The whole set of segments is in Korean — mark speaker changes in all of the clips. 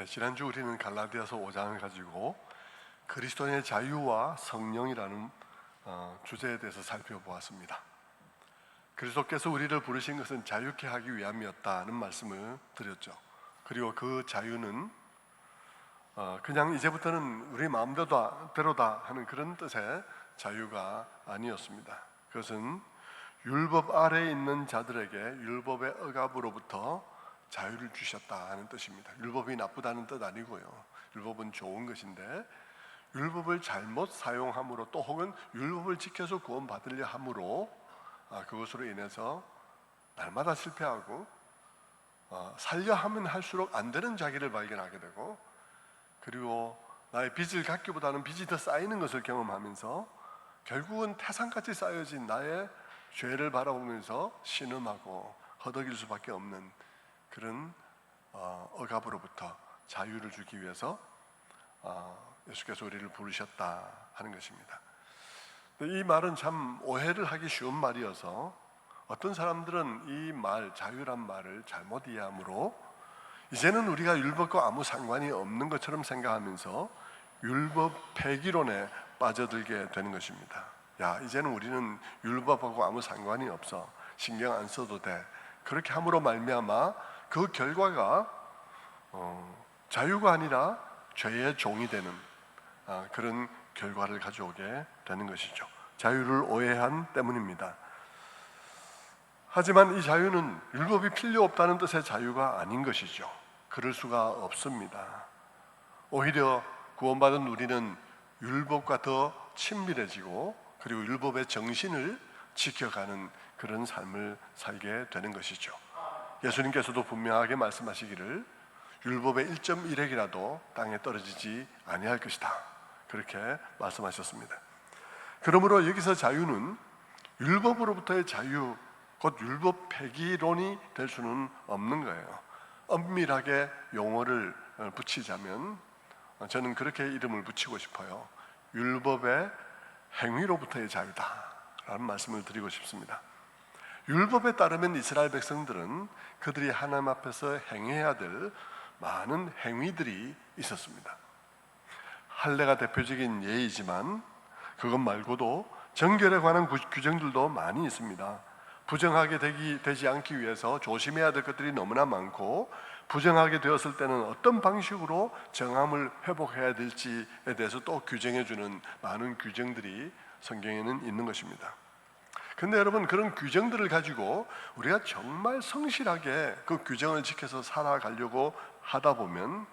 Speaker 1: 지난주 우리는 갈라디아서 5장을 가지고 그리스도인의 자유와 성령이라는 주제에 대해서 살펴보았습니다. 그리스도께서 우리를 부르신 것은 자유케 하기 위함이었다는 말씀을 드렸죠. 그리고 그 자유는 그냥 이제부터는 우리 마음대로다 하는 그런 뜻의 자유가 아니었습니다. 그것은 율법 아래에 있는 자들에게 율법의 억압으로부터 자유를 주셨다 하는 뜻입니다. 율법이 나쁘다는 뜻 아니고요, 율법은 좋은 것인데 율법을 잘못 사용함으로 또 혹은 율법을 지켜서 구원받으려 함으로 그것으로 인해서 날마다 실패하고 살려 하면 할수록 안 되는 자기를 발견하게 되고, 그리고 나의 빚을 갚기보다는 빚이 더 쌓이는 것을 경험하면서 결국은 태산같이 쌓여진 나의 죄를 바라보면서 신음하고 허덕일 수밖에 없는 그런 억압으로부터 자유를 주기 위해서 예수께서 우리를 부르셨다 하는 것입니다. 이 말은 참 오해를 하기 쉬운 말이어서 어떤 사람들은 이 말, 자유란 말을 잘못 이해하므로 이제는 우리가 율법과 아무 상관이 없는 것처럼 생각하면서 율법 폐기론에 빠져들게 되는 것입니다. 이제는 우리는 율법하고 아무 상관이 없어, 신경 안 써도 돼. 그렇게 함으로 말미암아 그 결과가 자유가 아니라 죄의 종이 되는 그런 결과를 가져오게 되는 것이죠. 자유를 오해한 때문입니다. 하지만 이 자유는 율법이 필요 없다는 뜻의 자유가 아닌 것이죠. 그럴 수가 없습니다. 오히려 구원받은 우리는 율법과 더 친밀해지고 그리고 율법의 정신을 지켜가는 그런 삶을 살게 되는 것이죠. 예수님께서도 분명하게 말씀하시기를 율법의 1.1핵이라도 땅에 떨어지지 아니할 것이다, 그렇게 말씀하셨습니다. 그러므로 여기서 자유는 율법으로부터의 자유, 곧 율법 폐기론이 될 수는 없는 거예요. 엄밀하게 용어를 붙이자면 저는 그렇게 이름을 붙이고 싶어요. 율법의 행위로부터의 자유다라는 말씀을 드리고 싶습니다. 율법에 따르면 이스라엘 백성들은 그들이 하나님 앞에서 행해야 될 많은 행위들이 있었습니다. 할례가 대표적인 예이지만 그것 말고도 정결에 관한 규정들도 많이 있습니다. 부정하게 되지 않기 위해서 조심해야 될 것들이 너무나 많고, 부정하게 되었을 때는 어떤 방식으로 정함을 회복해야 될지에 대해서 또 규정해주는 많은 규정들이 성경에는 있는 것입니다. 근데 여러분, 그런 규정들을 가지고 우리가 정말 성실하게 그 규정을 지켜서 살아가려고 하다 보면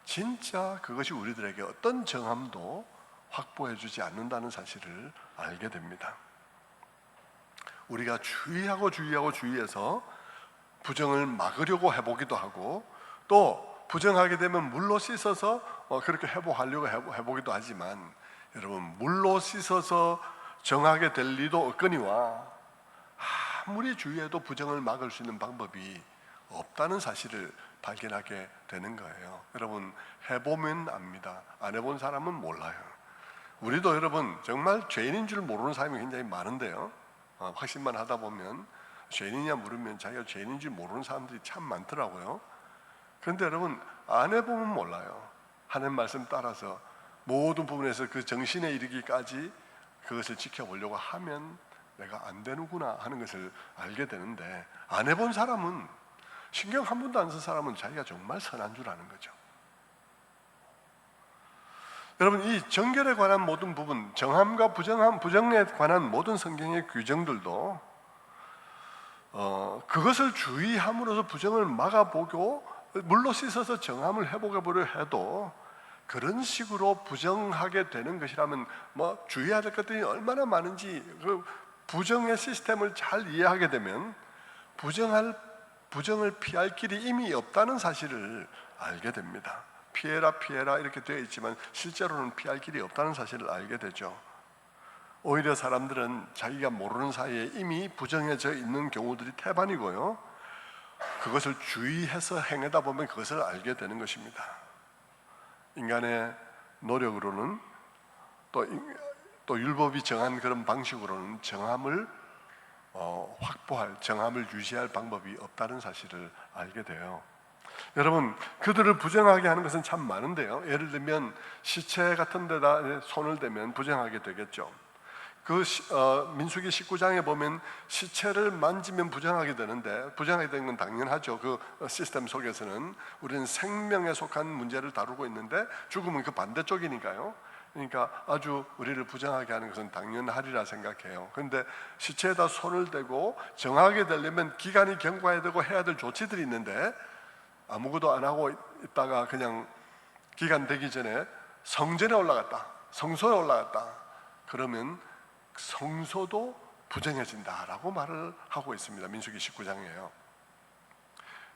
Speaker 1: 진짜 그것이 우리들에게 어떤 정함도 확보해 주지 않는다는 사실을 알게 됩니다. 우리가 주의해서 부정을 막으려고 해보기도 하고, 또 부정하게 되면 물로 씻어서 그렇게 회복하려고 해보기도 하지만, 여러분, 물로 씻어서 정하게 될 리도 없거니와 아무리 주의해도 부정을 막을 수 있는 방법이 없다는 사실을 발견하게 되는 거예요. 여러분, 해보면 압니다. 안 해본 사람은 몰라요. 우리도 여러분 정말 죄인인 줄 모르는 사람이 굉장히 많은데요, 확신만 하다 보면 죄인이냐 물으면 자기가 죄인인 줄 모르는 사람들이 참 많더라고요. 그런데 여러분, 안 해보면 몰라요. 하나님 말씀 따라서 모든 부분에서 그 정신에 이르기까지 그것을 지켜보려고 하면 내가 안 되는구나 하는 것을 알게 되는데, 안 해본 사람은, 신경 한 번도 안 쓴 사람은 자기가 정말 선한 줄 아는 거죠. 여러분, 이 정결에 관한 모든 부분, 정함과 부정에 관한 모든 성경의 규정들도 그것을 주의함으로써 부정을 막아보고 물로 씻어서 정함을 회복해보려 해도 그런 식으로 부정하게 되는 것이라면 주의해야 될 것들이 얼마나 많은지, 그 부정의 시스템을 잘 이해하게 되면 부정을 피할 길이 이미 없다는 사실을 알게 됩니다. 피해라 이렇게 되어 있지만 실제로는 피할 길이 없다는 사실을 알게 되죠. 오히려 사람들은 자기가 모르는 사이에 이미 부정해져 있는 경우들이 태반이고요, 그것을 주의해서 행하다 보면 그것을 알게 되는 것입니다. 인간의 노력으로는 또 율법이 정한 그런 방식으로는 정함을 확보할, 정함을 유지할 방법이 없다는 사실을 알게 돼요. 여러분, 그들을 부정하게 하는 것은 참 많은데요. 예를 들면 시체 같은 데다 손을 대면 부정하게 되겠죠. 민수기 19장에 보면 시체를 만지면 부정하게 되는데, 부정하게 되는 건 당연하죠. 그 시스템 속에서는 우리는 생명에 속한 문제를 다루고 있는데 죽음은 그 반대쪽이니까요. 그러니까 아주 우리를 부정하게 하는 것은 당연하리라 생각해요. 그런데 시체에다 손을 대고 정하게 되려면 기간이 경과해야 되고 해야 될 조치들이 있는데, 아무것도 안 하고 있다가 그냥 기간 되기 전에 성전에 올라갔다, 성소에 올라갔다, 그러면 성소도 부정해진다라고 말을 하고 있습니다. 민수기 19장이에요.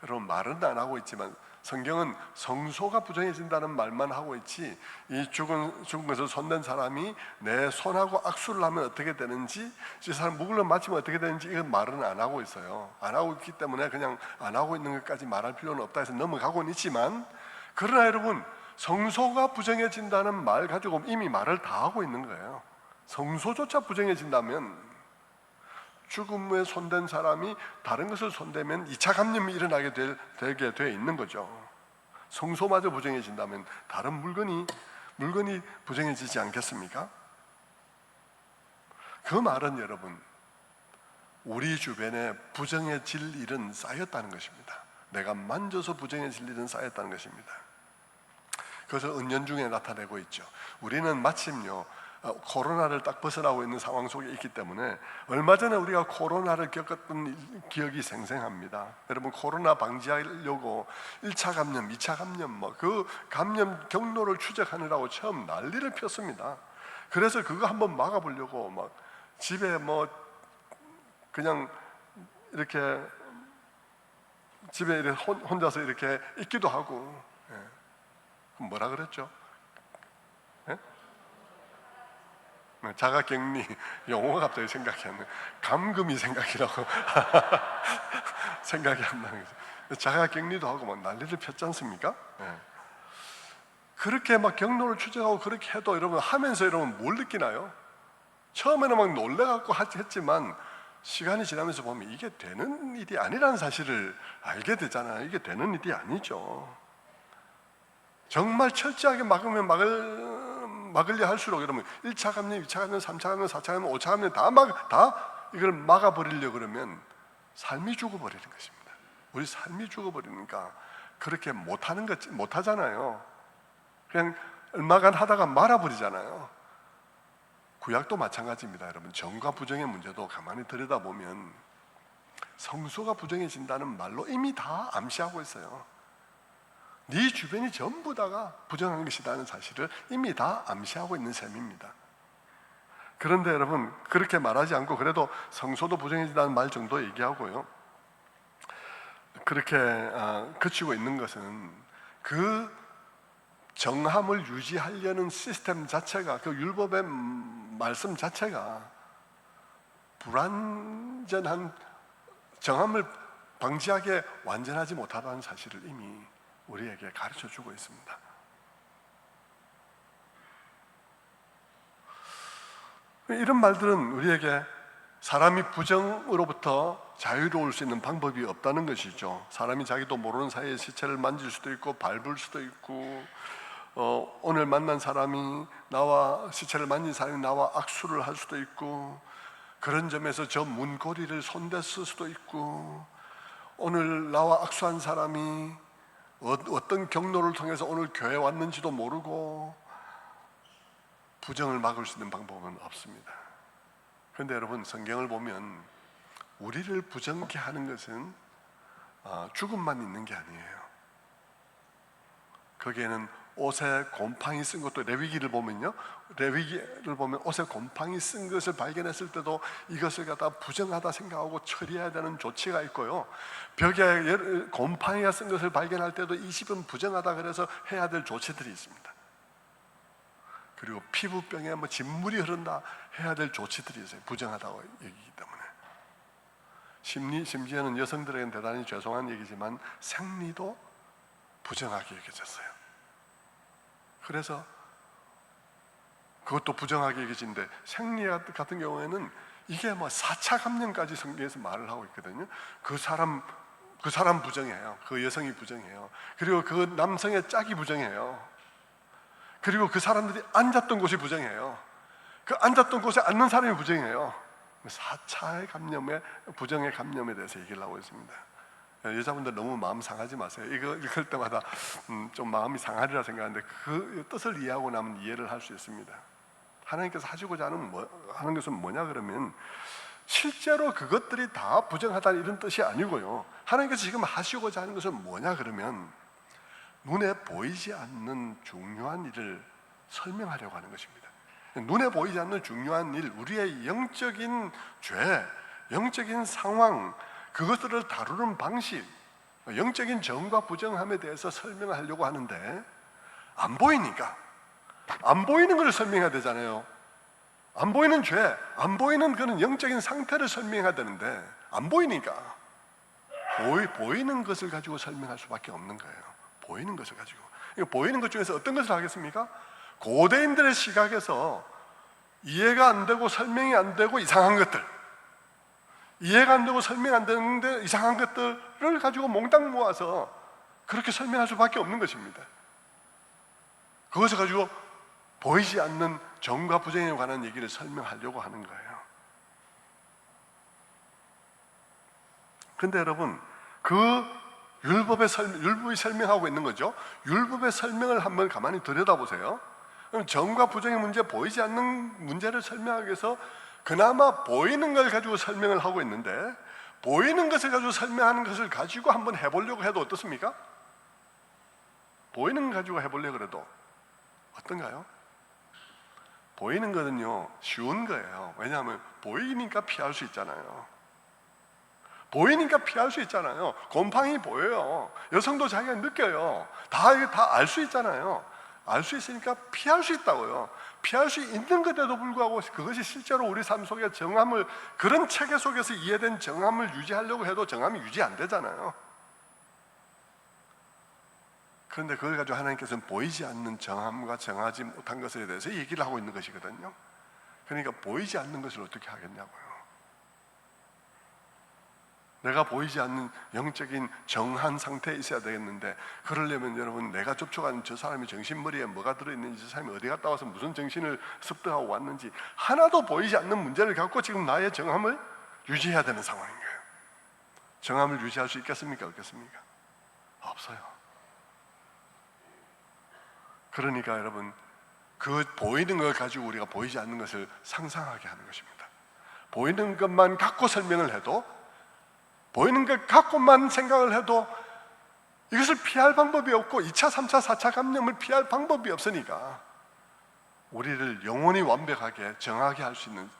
Speaker 1: 여러분, 말은 안 하고 있지만 성경은 성소가 부정해진다는 말만 하고 있지, 이 죽은 것을 손댄 사람이 내 손하고 악수를 하면 어떻게 되는지, 이 사람 묵을로 맞추면 어떻게 되는지, 이건 말은 안 하고 있어요. 안 하고 있기 때문에 그냥 안 하고 있는 것까지 말할 필요는 없다 해서 넘어가고는 있지만, 그러나 여러분, 성소가 부정해진다는 말 가지고 이미 말을 다 하고 있는 거예요. 성소조차 부정해진다면 죽음에 손댄 사람이 다른 것을 손대면 2차 감염이 일어나게 되게 돼 있는 거죠. 성소마저 부정해진다면 다른 물건이 부정해지지 않겠습니까? 그 말은 여러분, 우리 주변에 부정해질 일은 쌓였다는 것입니다. 내가 만져서 부정해질 일은 쌓였다는 것입니다. 그래서 은연중에 나타내고 있죠. 우리는 마침요, 코로나를 딱 벗어나고 있는 상황 속에 있기 때문에 얼마 전에 우리가 코로나를 겪었던 기억이 생생합니다. 여러분, 코로나 방지하려고 1차 감염, 2차 감염, 그 감염 경로를 추적하느라고 처음 난리를 폈습니다. 그래서 그거 한번 막아보려고 막 집에 그냥 이렇게 집에 혼자서 이렇게 있기도 하고, 뭐라 그랬죠? 자가격리 용어가 갑자기 생각이 안 나요. 감금이 생각이라고 생각이 안 나는 거죠. 자가격리도 하고 막 난리를 폈지 않습니까? 그렇게 막 경로를 추적하고 그렇게 해도 여러분 하면서 여러분 뭘 느끼나요? 처음에는 막 놀래갖고 했지만 시간이 지나면서 보면 이게 되는 일이 아니라는 사실을 알게 되잖아요. 이게 되는 일이 아니죠. 정말 철저하게 막으려 할수록 여러분 1차 감염, 2차 감염, 3차 감염, 4차 감염, 5차 감염 다 이걸 막아버리려 그러면 삶이 죽어버리는 것입니다. 우리 삶이 죽어버리니까 그렇게 못하잖아요. 그냥 얼마간 하다가 말아버리잖아요. 구약도 마찬가지입니다. 여러분, 정과 부정의 문제도 가만히 들여다보면 성소가 부정해진다는 말로 이미 다 암시하고 있어요. 네 주변이 전부 다가 부정한 것이라는 사실을 이미 다 암시하고 있는 셈입니다. 그런데 여러분, 그렇게 말하지 않고 그래도 성소도 부정해진다는 말 정도 얘기하고요, 그렇게 그치고 있는 것은 그 정함을 유지하려는 시스템 자체가, 그 율법의 말씀 자체가 불완전한 정함을 방지하게 완전하지 못하다는 사실을 이미 우리에게 가르쳐주고 있습니다. 이런 말들은 우리에게 사람이 부정으로부터 자유로울 수 있는 방법이 없다는 것이죠. 사람이 자기도 모르는 사이에 시체를 만질 수도 있고 밟을 수도 있고, 오늘 만난 사람이 시체를 만진 사람이 나와 악수를 할 수도 있고, 그런 점에서 저 문고리를 손댔을 수도 있고, 오늘 나와 악수한 사람이 어떤 경로를 통해서 오늘 교회에 왔는지도 모르고, 부정을 막을 수 있는 방법은 없습니다. 그런데 여러분, 성경을 보면 우리를 부정케 하는 것은 죽음만 있는 게 아니에요. 거기에는 옷에 곰팡이 쓴 것도, 레위기를 보면 옷에 곰팡이 쓴 것을 발견했을 때도 이것을 갖다 부정하다 생각하고 처리해야 되는 조치가 있고요, 벽에 곰팡이가 쓴 것을 발견할 때도 이 집은 부정하다 그래서 해야 될 조치들이 있습니다. 그리고 피부병에 진물이 흐른다 해야 될 조치들이 있어요. 부정하다고 얘기하기 때문에. 심지어는 여성들에게는 대단히 죄송한 얘기지만 생리도 부정하게 여겨졌어요. 그래서 그것도 부정하게 여겨지는데, 생리 같은 경우에는 이게 4차 감염까지 성경에서 말을 하고 있거든요. 그 사람 그 사람 부정해요. 그 여성이 부정해요. 그리고 그 남성의 짝이 부정해요. 그리고 그 사람들이 앉았던 곳이 부정해요. 그 앉았던 곳에 앉는 사람이 부정해요. 4차의 감염의 부정의 감염에 대해서 얘기를 하고 있습니다. 여자분들 너무 마음 상하지 마세요. 이거 읽을 때마다 좀 마음이 상하리라 생각하는데 그 뜻을 이해하고 나면 이해를 할 수 있습니다. 하나님께서 하시고자 하는 것은 뭐냐 그러면 실제로 그것들이 다 부정하다는 이런 뜻이 아니고요. 하나님께서 지금 하시고자 하는 것은 뭐냐 그러면 눈에 보이지 않는 중요한 일을 설명하려고 하는 것입니다. 눈에 보이지 않는 중요한 일, 우리의 영적인 죄, 영적인 상황, 그것들을 다루는 방식, 영적인 정과 부정함에 대해서 설명하려고 하는데 안 보이니까, 안 보이는 걸 설명해야 되잖아요. 안 보이는 죄, 안 보이는 그런 영적인 상태를 설명해야 되는데 안 보이니까 보이는 것을 가지고 설명할 수밖에 없는 거예요. 보이는 것을 가지고. 보이는 것 중에서 어떤 것을 하겠습니까? 고대인들의 시각에서 이해가 안 되고 설명이 안 되고 이상한 것들, 이해가 안 되고 설명 안 되는데 이상한 것들을 가지고 몽땅 모아서 그렇게 설명할 수밖에 없는 것입니다. 그것을 가지고 보이지 않는 정과 부정에 관한 얘기를 설명하려고 하는 거예요. 그런데 여러분, 그 율법이 설명하고 있는 거죠. 율법의 설명을 한번 가만히 들여다보세요. 그럼 정과 부정의 문제, 보이지 않는 문제를 설명하기 위해서 그나마 보이는 걸 가지고 설명을 하고 있는데, 보이는 것을 가지고 설명하는 것을 가지고 한번 해보려고 해도 어떻습니까? 보이는 걸 가지고 해보려고 해도 어떤가요? 보이는 거는요 쉬운 거예요. 왜냐하면 보이니까 피할 수 있잖아요. 보이니까 피할 수 있잖아요. 곰팡이 보여요. 여성도 자기가 느껴요. 다 알 수 있잖아요. 알 수 있으니까 피할 수 있다고요. 피할 수 있는 것에도 불구하고 그것이 실제로 우리 삶 속에 정함을, 그런 체계 속에서 이해된 정함을 유지하려고 해도 정함이 유지 안 되잖아요. 그런데 그걸 가지고 하나님께서는 보이지 않는 정함과 정하지 못한 것에 대해서 얘기를 하고 있는 것이거든요. 그러니까 보이지 않는 것을 어떻게 하겠냐고요. 내가 보이지 않는 영적인 정한 상태에 있어야 되겠는데, 그러려면 여러분, 내가 접촉하는 저 사람이 정신머리에 뭐가 들어있는지, 저 사람이 어디 갔다 와서 무슨 정신을 습득하고 왔는지 하나도 보이지 않는 문제를 갖고 지금 나의 정함을 유지해야 되는 상황인 거예요. 정함을 유지할 수 있겠습니까? 없겠습니까? 없어요. 그러니까 여러분, 그 보이는 걸 가지고 우리가 보이지 않는 것을 상상하게 하는 것입니다. 보이는 것만 갖고 설명을 해도, 보이는 것 갖고만 생각을 해도 이것을 피할 방법이 없고 2차, 3차, 4차 감염을 피할 방법이 없으니까 우리를 영원히 완벽하게 정하게 할 수 있는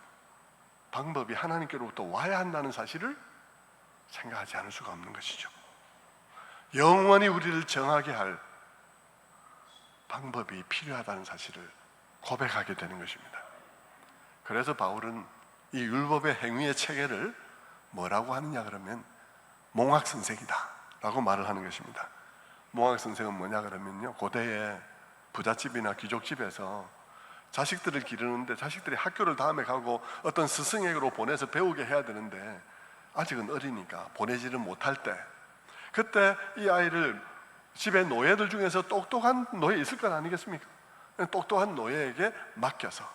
Speaker 1: 방법이 하나님께로부터 와야 한다는 사실을 생각하지 않을 수가 없는 것이죠. 영원히 우리를 정하게 할 방법이 필요하다는 사실을 고백하게 되는 것입니다. 그래서 바울은 이 율법의 행위의 체계를 뭐라고 하느냐 그러면 몽학선생이다 라고 말을 하는 것입니다. 몽학선생은 뭐냐 그러면요, 고대에 부잣집이나 귀족집에서 자식들을 기르는데 자식들이 학교를 다음에 가고 어떤 스승에게로 보내서 배우게 해야 되는데 아직은 어리니까 보내지를 못할 때, 그때 이 아이를 집의 노예들 중에서 똑똑한 노예 있을 건 아니겠습니까? 똑똑한 노예에게 맡겨서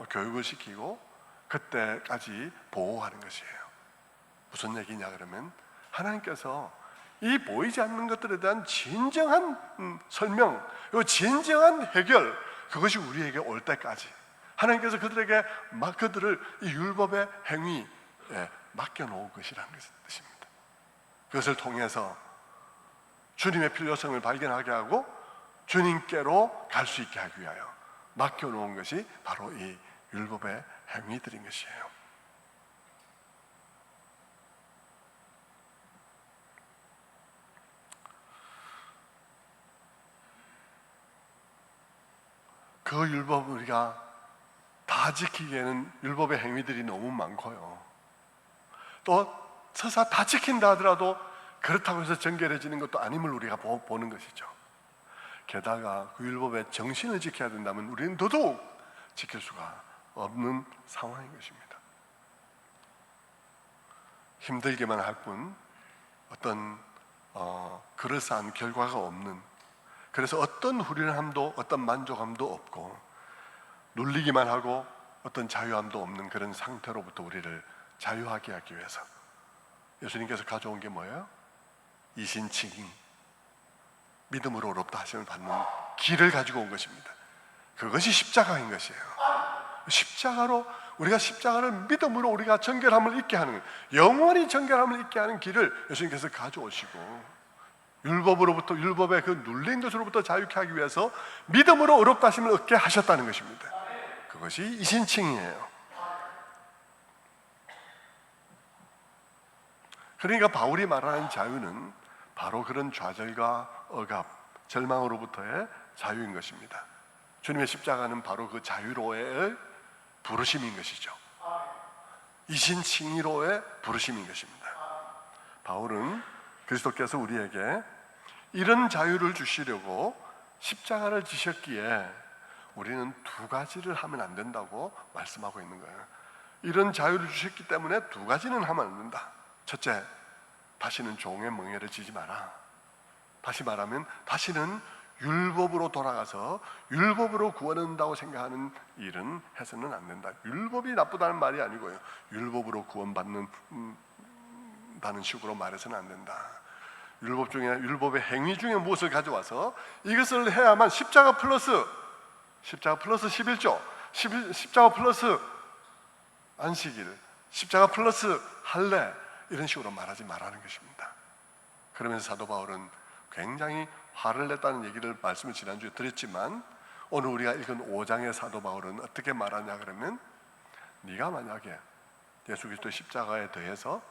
Speaker 1: 교육을 시키고 그때까지 보호하는 것이에요. 무슨 얘기냐 그러면 하나님께서 이 보이지 않는 것들에 대한 진정한 설명, 그리고 진정한 해결, 그것이 우리에게 올 때까지 하나님께서 그들을 이 율법의 행위에 맡겨놓을 것이라는 뜻입니다. 그것을 통해서 주님의 필요성을 발견하게 하고 주님께로 갈 수 있게 하기 위하여 맡겨놓은 것이 바로 이 율법의 행위들인 것이에요. 그 율법을 우리가 다 지키기에는 율법의 행위들이 너무 많고요. 또 설사 다 지킨다 하더라도 그렇다고 해서 정결해지는 것도 아님을 우리가 보는 것이죠. 게다가 그 율법의 정신을 지켜야 된다면 우리는 더더욱 지킬 수가 없는 상황인 것입니다. 힘들게만 할 뿐 어떤 그럴싸한 결과가 없는, 그래서 어떤 후련함도 어떤 만족함도 없고 눌리기만 하고 어떤 자유함도 없는 그런 상태로부터 우리를 자유하게 하기 위해서 예수님께서 가져온 게 뭐예요? 이신칭, 믿음으로 의롭다 하심을 받는 길을 가지고 온 것입니다. 그것이 십자가인 것이에요. 십자가로, 우리가 십자가를 믿음으로 우리가 정결함을 잊게 하는, 영원히 정결함을 잊게 하는 길을 예수님께서 가져오시고, 율법으로부터, 율법의 그 눌린 것으로부터 자유케 하기 위해서 믿음으로 의롭다 하심을 얻게 하셨다는 것입니다. 그것이 이신칭이에요. 그러니까 바울이 말하는 자유는 바로 그런 좌절과 억압, 절망으로부터의 자유인 것입니다. 주님의 십자가는 바로 그 자유로의 부르심인 것이죠. 이신칭의로의 부르심인 것입니다. 바울은 그리스도께서 우리에게 이런 자유를 주시려고 십자가를 지셨기에 우리는 두 가지를 하면 안 된다고 말씀하고 있는 거예요. 이런 자유를 주셨기 때문에 두 가지는 하면 안 된다. 첫째, 다시는 종의 멍에를 지지 마라. 다시 말하면 다시는 율법으로 돌아가서 율법으로 구원한다고 생각하는 일은 해서는 안 된다. 율법이 나쁘다는 말이 아니고요, 율법으로 구원받는다는 식으로 말해서는 안 된다. 율법 중에, 율법의 행위 중에 무엇을 가져와서 이것을 해야만 십자가 플러스 11조, 십자가 플러스 안식일, 십자가 플러스 할례, 이런 식으로 말하지 말라는 것입니다. 그러면서 사도 바울은 굉장히 화를 냈다는 얘기를 말씀을 지난주에 드렸지만, 오늘 우리가 읽은 5장의 사도 바울은 어떻게 말하냐 그러면, 네가 만약에 예수 그리스도의 십자가에 대해서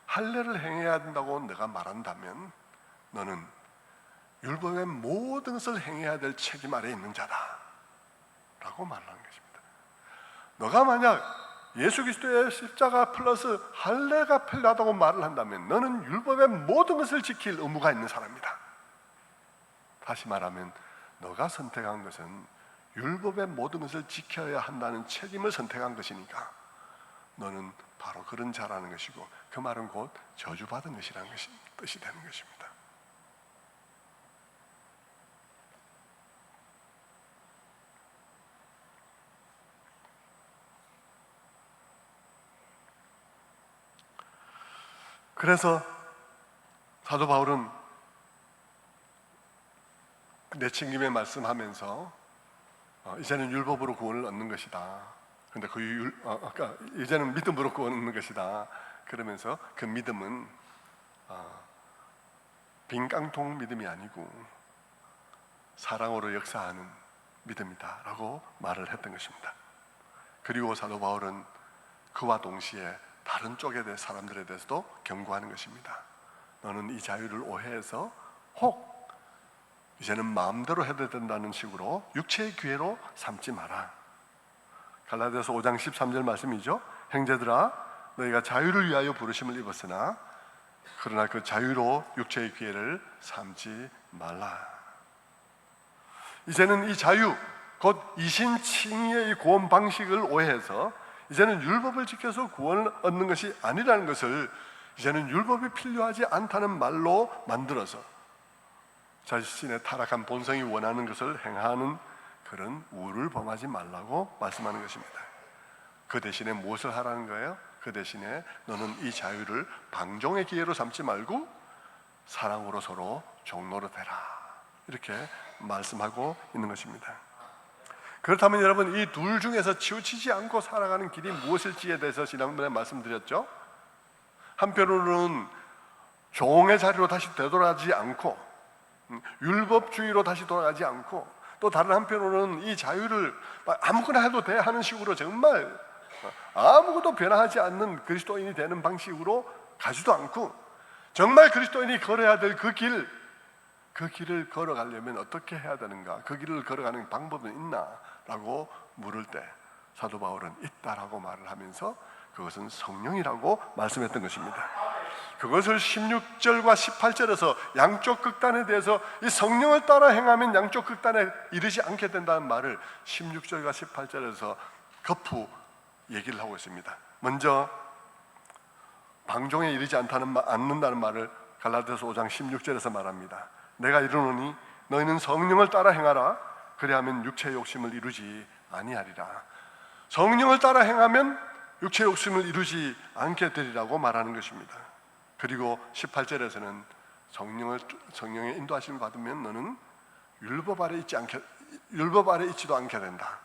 Speaker 1: 할례를 행해야 된다고 내가 말한다면 너는 율법의 모든 것을 행해야 될 책임 아래에 있는 자다 라고 말하는 것입니다. 너가 만약 예수 그리스도의 십자가 플러스 할례가 필요하다고 말을 한다면 너는 율법의 모든 것을 지킬 의무가 있는 사람이다. 다시 말하면 너가 선택한 것은 율법의 모든 것을 지켜야 한다는 책임을 선택한 것이니까 너는 바로 그런 자라는 것이고, 그 말은 곧 저주받은 것이라는 뜻이 되는 것입니다. 그래서 사도 바울은 내친김에 말씀하면서 이제는 율법으로 구원을 얻는 것이다. 그런데 그러니까 이제는 믿음으로 구원을 얻는 것이다. 그러면서 그 믿음은 빈 깡통 믿음이 아니고 사랑으로 역사하는 믿음이다라고 말을 했던 것입니다. 그리고 사도 바울은 그와 동시에 다른 쪽에 대해 사람들에 대해서도 경고하는 것입니다. 너는 이 자유를 오해해서 혹 이제는 마음대로 해도 된다는 식으로 육체의 기회로 삼지 마라. 갈라디아서 5장 13절 말씀이죠. 형제들아, 너희가 자유를 위하여 부르심을 입었으나 그러나 그 자유로 육체의 기회를 삼지 말라. 이제는 이 자유, 곧 이신칭의의 이 구원 방식을 오해해서 이제는 율법을 지켜서 구원을 얻는 것이 아니라는 것을 이제는 율법이 필요하지 않다는 말로 만들어서 자신의 타락한 본성이 원하는 것을 행하는 그런 우를 범하지 말라고 말씀하는 것입니다. 그 대신에 무엇을 하라는 거예요? 그 대신에 너는 이 자유를 방종의 기회로 삼지 말고 사랑으로 서로 종노릇해라, 이렇게 말씀하고 있는 것입니다. 그렇다면 여러분, 이 둘 중에서 치우치지 않고 살아가는 길이 무엇일지에 대해서 지난번에 말씀드렸죠. 한편으로는 종의 자리로 다시 되돌아가지 않고 율법주의로 다시 돌아가지 않고, 또 다른 한편으로는 이 자유를 아무거나 해도 돼 하는 식으로 정말 아무것도 변화하지 않는 그리스도인이 되는 방식으로 가지도 않고, 정말 그리스도인이 걸어야 될 그 길을 걸어가려면 어떻게 해야 되는가, 그 길을 걸어가는 방법은 있나? 라고 물을 때 사도 바울은 있다라고 말을 하면서 그것은 성령이라고 말씀했던 것입니다. 그것을 16절과 18절에서 양쪽 극단에 대해서 이 성령을 따라 행하면 양쪽 극단에 이르지 않게 된다는 말을 16절과 18절에서 거푸 얘기를 하고 있습니다. 먼저 방종에 이르지 않는다는 말을 갈라디아서 5장 16절에서 말합니다. 내가 이르노니 너희는 성령을 따라 행하라. 그리하면 육체의 욕심을 이루지 아니하리라. 성령을 따라 행하면 육체의 욕심을 이루지 않게 되리라고 말하는 것입니다. 그리고 18절에서는 성령의 인도하심을 받으면 너는 율법 아래 있지도 않게 된다.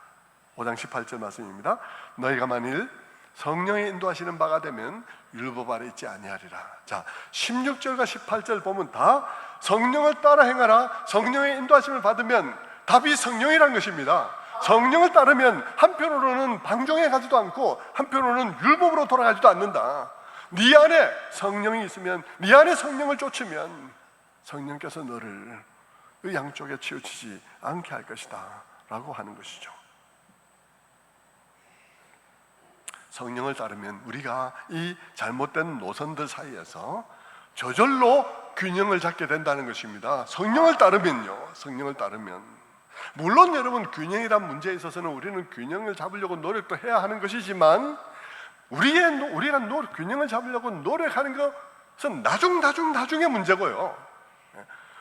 Speaker 1: 5장 18절 말씀입니다. 너희가 만일 성령의 인도하시는 바가 되면 율법 아래 있지 아니하리라. 자, 16절과 18절 보면 다 성령을 따라 행하라. 성령의 인도하심을 받으면 답이 성령이란 것입니다. 성령을 따르면 한편으로는 방종해 가지도 않고 한편으로는 율법으로 돌아가지도 않는다. 네 안에 성령이 있으면, 네 안에 성령을 쫓으면 성령께서 너를 그 양쪽에 치우치지 않게 할 것이다 라고 하는 것이죠. 성령을 따르면 우리가 이 잘못된 노선들 사이에서 저절로 균형을 잡게 된다는 것입니다. 성령을 따르면요, 성령을 따르면 물론 여러분, 균형이란 문제에 있어서는 우리는 균형을 잡으려고 노력도 해야 하는 것이지만 우리가 균형을 잡으려고 노력하는 것은 나중의 문제고요.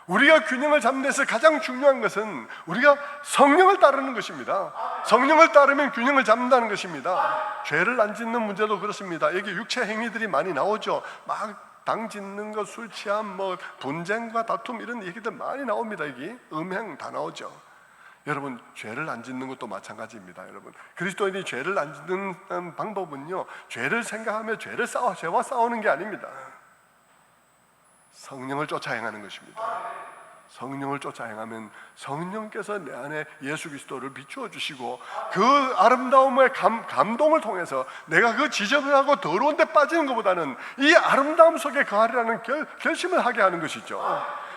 Speaker 1: 우리가 균형을 잡는 데서 가장 중요한 것은 우리가 성령을 따르는 것입니다. 성령을 따르면 균형을 잡는다는 것입니다. 죄를 안 짓는 문제도 그렇습니다. 여기 육체 행위들이 많이 나오죠. 막 당 짓는 것, 술 취함, 분쟁과 다툼 이런 얘기들 많이 나옵니다. 여기 음행 다 나오죠. 여러분, 죄를 안 짓는 것도 마찬가지입니다. 여러분, 그리스도인이 죄를 안 짓는 방법은요, 죄를 생각하며 죄와 싸우는 게 아닙니다. 성령을 쫓아 행하는 것입니다. 성령을 쫓아 행하면 성령께서 내 안에 예수 그리스도를 비추어 주시고 그 아름다움의 감동을 통해서 내가 그 지저분하고 더러운 데 빠지는 것보다는 이 아름다움 속에 거하리라는 결심을 하게 하는 것이죠.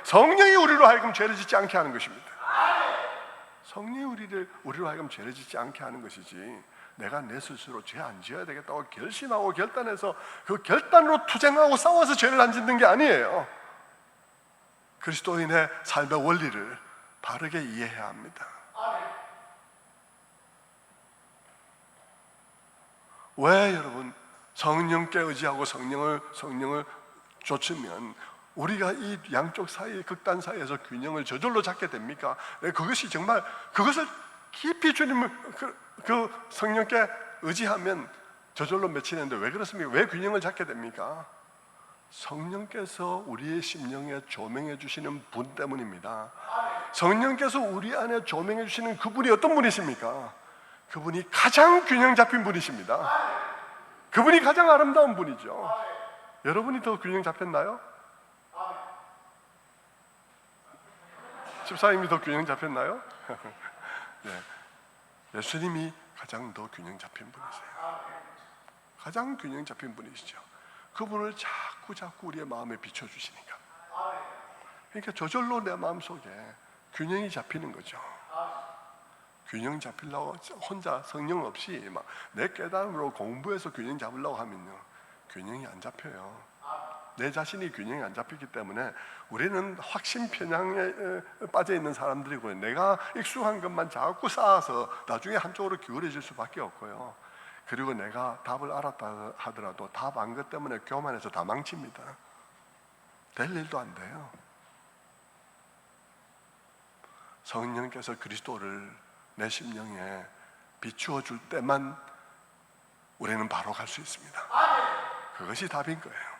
Speaker 1: 성령이 우리로 하여금 죄를 짓지 않게 하는 것입니다. 성령이 우리로 하여금 죄를 짓지 않게 하는 것이지, 내가 내 스스로 죄 안 지어야 되겠다고 결심하고 결단해서 그 결단으로 투쟁하고 싸워서 죄를 안 짓는 게 아니에요. 그리스도인의 삶의 원리를 바르게 이해해야 합니다. 왜 여러분, 성령께 의지하고 성령을 좇으면 우리가 이 양쪽 사이, 극단 사이에서 균형을 저절로 잡게 됩니까? 그것이 정말, 그것을 깊이 주님을 그 성령께 의지하면 저절로 맺히는데 왜 그렇습니까? 왜 균형을 잡게 됩니까? 성령께서 우리의 심령에 조명해 주시는 분 때문입니다. 성령께서 우리 안에 조명해 주시는 그분이 어떤 분이십니까? 그분이 가장 균형 잡힌 분이십니다. 그분이 가장 아름다운 분이죠. 여러분이 더 균형 잡혔나요? 집사님이 더 균형 잡혔나요? 네. 예수님이 가장 더 균형 잡힌 분이세요. 가장 균형 잡힌 분이시죠. 그분을 자꾸 우리의 마음에 비춰주시니까, 그러니까 저절로 내 마음속에 균형이 잡히는 거죠. 균형 잡히려고 혼자 성령 없이 막 내 깨달음으로 공부해서 균형 잡으려고 하면요, 균형이 안 잡혀요. 내 자신이 균형이 안 잡히기 때문에 우리는 확신 편향에 빠져 있는 사람들이고요. 내가 익숙한 것만 자꾸 쌓아서 나중에 한쪽으로 기울어질 수밖에 없고요. 그리고 내가 답을 알았다 하더라도 답 안 것 때문에 교만해서 다 망칩니다. 될 일도 안 돼요. 성령께서 그리스도를 내 심령에 비추어 줄 때만 우리는 바로 갈 수 있습니다. 그것이 답인 거예요.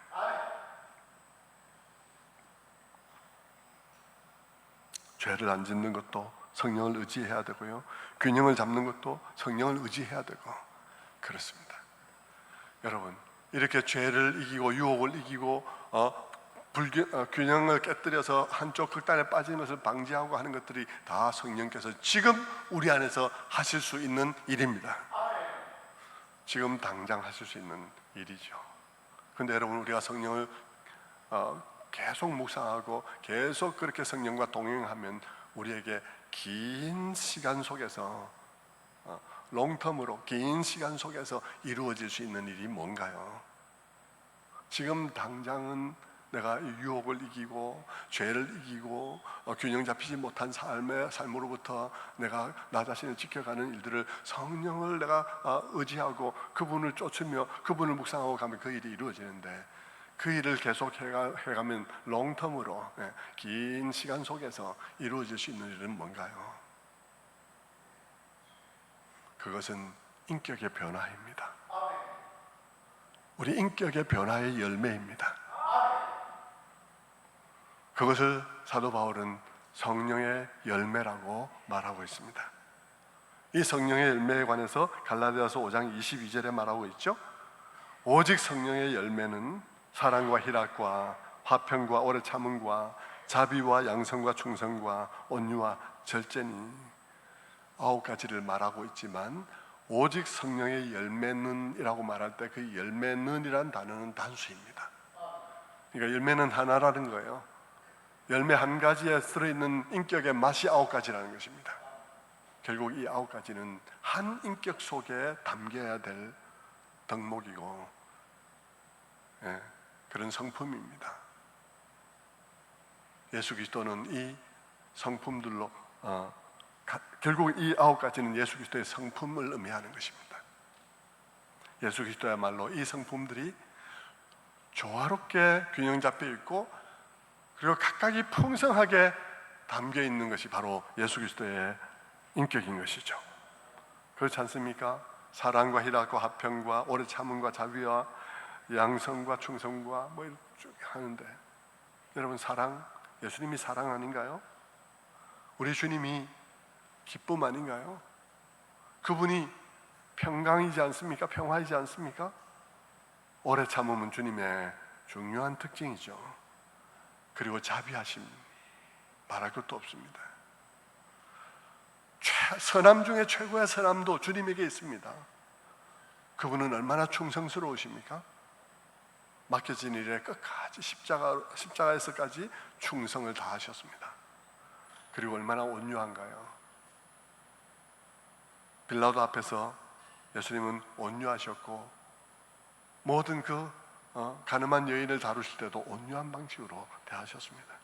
Speaker 1: 죄를 안 짓는 것도 성령을 의지해야 되고요, 균형을 잡는 것도 성령을 의지해야 되고 그렇습니다. 여러분, 이렇게 죄를 이기고 유혹을 이기고 균형을 깨뜨려서 한쪽 극단에 빠지는 것을 방지하고 하는 것들이 다 성령께서 지금 우리 안에서 하실 수 있는 일입니다. 지금 당장 하실 수 있는 일이죠. 그런데 여러분, 우리가 성령을 계속 묵상하고 계속 그렇게 성령과 동행하면 우리에게 긴 시간 속에서, 롱텀으로 긴 시간 속에서 이루어질 수 있는 일이 뭔가요? 지금 당장은 내가 유혹을 이기고 죄를 이기고 균형 잡히지 못한 삶으로부터 내가 나 자신을 지켜가는 일들을 성령을 내가 의지하고 그분을 쫓으며 그분을 묵상하고 가면 그 일이 이루어지는데, 그 일을 계속 해가면 롱텀으로 긴 시간 속에서 이루어질 수 있는 일은 뭔가요? 그것은 인격의 변화입니다. 우리 인격의 변화의 열매입니다. 그것을 사도 바울은 성령의 열매라고 말하고 있습니다. 이 성령의 열매에 관해서 갈라디아서 5장 22절에 말하고 있죠. 오직 성령의 열매는 사랑과 희락과 화평과 오래 참음과 자비와 양성과 충성과 온유와 절제니 9가지를 말하고 있지만 오직 성령의 열매는 이라고 말할 때 그 열매는 이란 단어는 단수입니다. 그러니까 열매는 하나라는 거예요. 열매 한 가지에 들어있는 인격의 맛이 9가지라는 것입니다. 결국 이 9가지는 한 인격 속에 담겨야 될 덕목이고 그런 성품입니다. 예수 그리스도는 이 성품들로 결국 이 9가지는 예수 그리스도의 성품을 의미하는 것입니다. 예수 그리스도야말로 이 성품들이 조화롭게 균형 잡혀 있고 그리고 각각이 풍성하게 담겨 있는 것이 바로 예수 그리스도의 인격인 것이죠. 그렇지 않습니까? 사랑과 희락과 화평과 오래 참음과 자비와 양성과 충성과 뭐 이렇게 하는데 여러분 사랑, 예수님이 사랑 아닌가요? 우리 주님이 기쁨 아닌가요? 그분이 평강이지 않습니까? 평화이지 않습니까? 오래 참음은 주님의 중요한 특징이죠. 그리고 자비하심 말할 것도 없습니다. 선함 중에 최고의 선함도 주님에게 있습니다. 그분은 얼마나 충성스러우십니까? 맡겨진 일에 끝까지 십자가에서까지 충성을 다하셨습니다. 그리고 얼마나 온유한가요? 빌라도 앞에서 예수님은 온유하셨고 모든 가늠한 여인을 다루실 때도 온유한 방식으로 대하셨습니다.